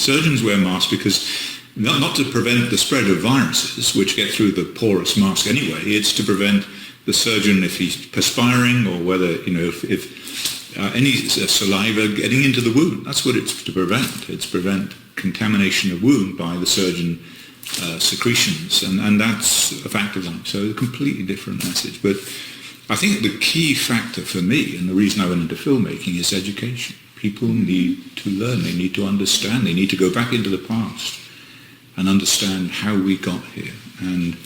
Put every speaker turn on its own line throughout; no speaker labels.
Surgeons wear masks because not to prevent the spread of viruses, which get through the porous mask anyway. It's to prevent the surgeon, if he's perspiring or whether, if any saliva getting into the wound. That's what it's to prevent. It's prevent contamination of wound by the surgeon secretions, and that's a fact of life. So a completely different message. But I think the key factor for me, and the reason I went into filmmaking, is education. People need to learn, they need to understand, they need to go back into the past and understand how we got here and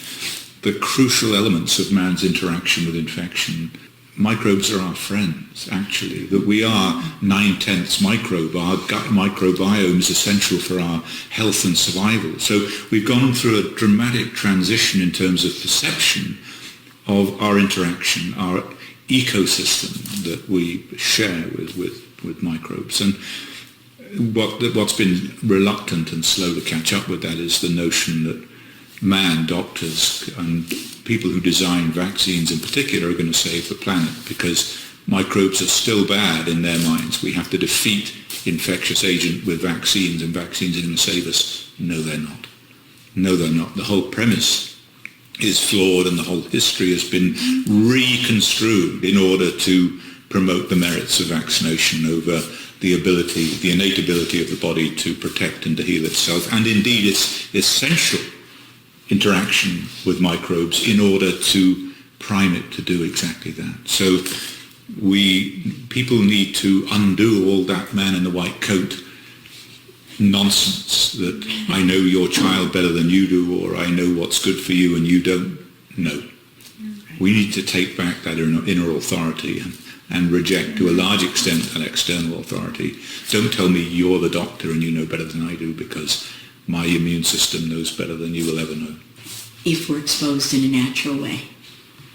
the crucial elements of man's interaction with infection. Microbes are our friends, actually, that we are 9/10 microbe. Our gut microbiome is essential for our health and survival. So we've gone through a dramatic transition in terms of perception of our interaction, our ecosystem that we share with microbes. And what's been reluctant and slow to catch up with that is the notion that man, doctors, and people who design vaccines in particular are going to save the planet because microbes are still bad in their minds. We have to defeat infectious agent with vaccines and vaccines are going to save us. No, they're not. No, they're not. The whole premise is flawed and the whole history has been reconstrued in order to promote the merits of vaccination over the innate ability of the body to protect and to heal itself, and indeed its essential interaction with microbes in order to prime it to do exactly that. So people need to undo all that man in the white coat nonsense that I know your child better than you do, or I know what's good for you and you don't know. We need to take back that inner authority and reject to a large extent that external authority. Don't tell me you're the doctor and you know better than I do, because my immune system knows better than you will ever know.
If we're exposed in a natural way,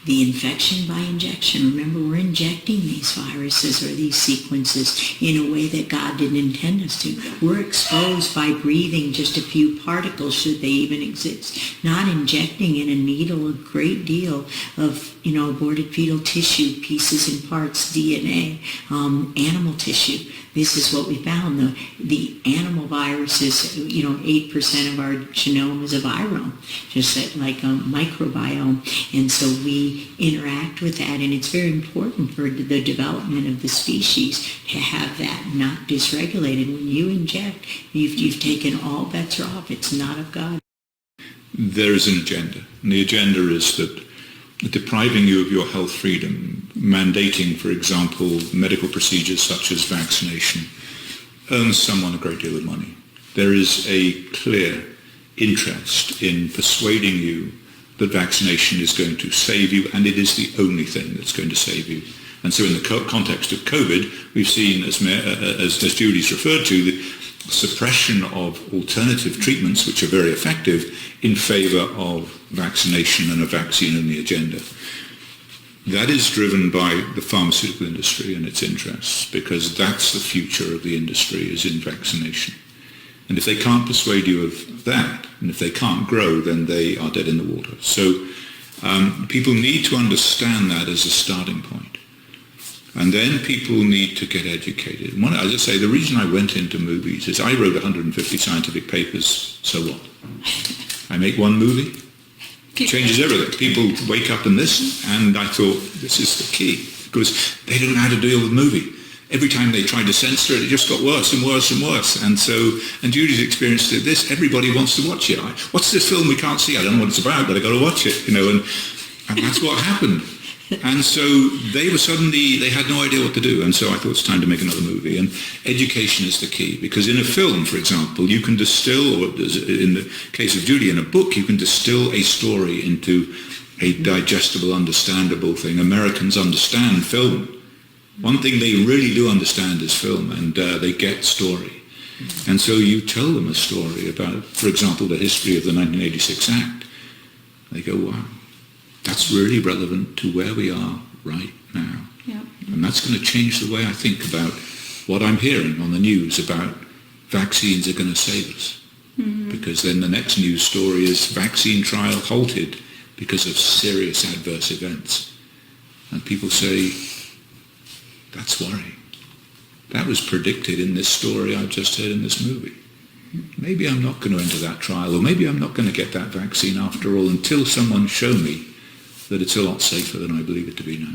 the infection by injection, remember we're injecting these viruses or these sequences in a way that God didn't intend us to. We're exposed by breathing just a few particles, should they even exist, not injecting in a needle a great deal of aborted fetal tissue, pieces and parts, DNA, animal tissue. This is what we found. The animal viruses, 8% of our genome is a virome, just like a microbiome. And so we interact with that, and it's very important for the development of the species to have that not dysregulated. When you inject, you've taken all bets are off. It's not of God.
There is an agenda, and the agenda is that depriving you of your health freedom, mandating, for example, medical procedures such as vaccination, earns someone a great deal of money. There is a clear interest in persuading you that vaccination is going to save you, and it is the only thing that's going to save you. And so in the context of COVID, we've seen, as Julie's referred to, the suppression of alternative treatments, which are very effective, in favor of vaccination and a vaccine-only agenda. That is driven by the pharmaceutical industry and its interests, because that's the future of the industry, is in vaccination. And if they can't persuade you of that, and if they can't grow, then they are dead in the water. So people need to understand that as a starting point. And then people need to get educated. As I say, the reason I went into movies is I wrote 150 scientific papers, so what? I make one movie, changes everything. People wake up in this, and I thought, this is the key, because they don't know how to deal with movie. Every time they tried to censor it, it just got worse and worse and worse. And Julie's experienced this, everybody wants to watch it. What's this film we can't see? I don't know what it's about, but I got to watch it, and that's what happened. And so they had no idea what to do. And so I thought it's time to make another movie. And education is the key, because in a film, for example, you can distill, or in the case of Julie, in a book, you can distill a story into a digestible, understandable thing. Americans understand film. One thing they really do understand is film, and they get story. And so you tell them a story about, for example, the history of the 1986 Act. They go, wow. That's really relevant to where we are right now. Yep. And that's going to change the way I think about what I'm hearing on the news about vaccines are going to save us. Mm-hmm. Because then the next news story is vaccine trial halted because of serious adverse events. And people say, that's worrying. That was predicted in this story I've just heard in this movie. maybe I'm not going to enter that trial, or maybe I'm not going to get that vaccine after all, until someone show me that it's a lot safer than I believe it to be now.